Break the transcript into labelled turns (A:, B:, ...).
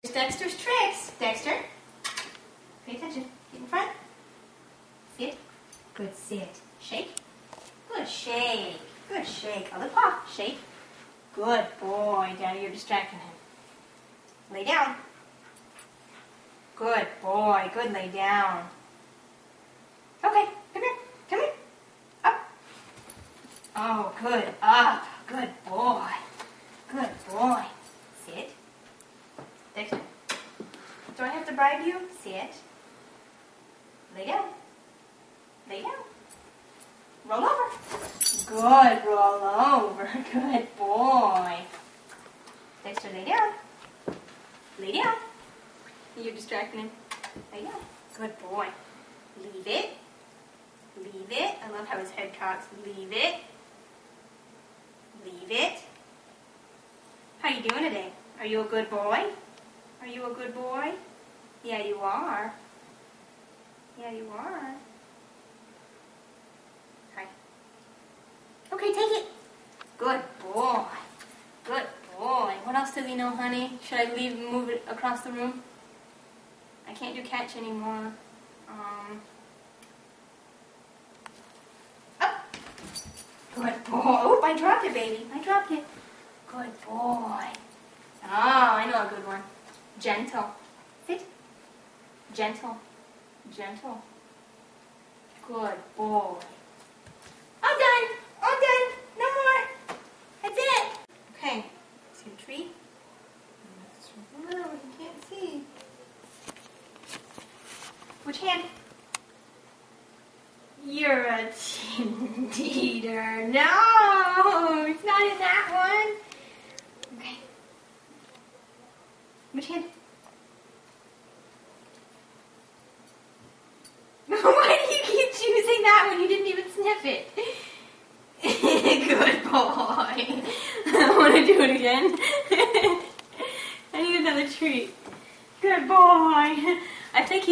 A: Here's Dexter's tricks. Dexter, pay attention. Get in front. Sit. Good sit. Shake. Good shake. Good shake. Other paw. Shake. Good boy. Danny, you're distracting him. Lay down. Good boy. Good lay down. Okay. Come here. Come here. Up. Oh, good. Up. Good boy. Good boy. Sit. Dexter. Do I have to bribe you? Sit. Lay down. Lay down. Roll over. Good. Roll over. Good boy. Dexter, lay down. Lay down. You're distracting him. Lay down. Good boy. Leave it. Leave it. I love how his head cocks. Leave it. Leave it. How you doing today? Are you a good boy? Are you a good boy? Yeah, you are. Yeah, you are. Hi. Okay, take it. Good boy. Good boy. What else does he know, honey? Should I move it across the room? I can't do catch anymore. Up. Good boy. Oh, I dropped it, baby. I dropped it. Good boy. Oh, I know a good one. Gentle. Sit. Gentle. Gentle. Good boy. All done. All done. No more. That's it. Okay. See the tree? No, you can't see. Which hand? You're a cheater. No, it's not in that one. Okay. Which hand? Why do you keep choosing that when you didn't even sniff it? Good boy. I want to do it again. I need another treat. Good boy. I think he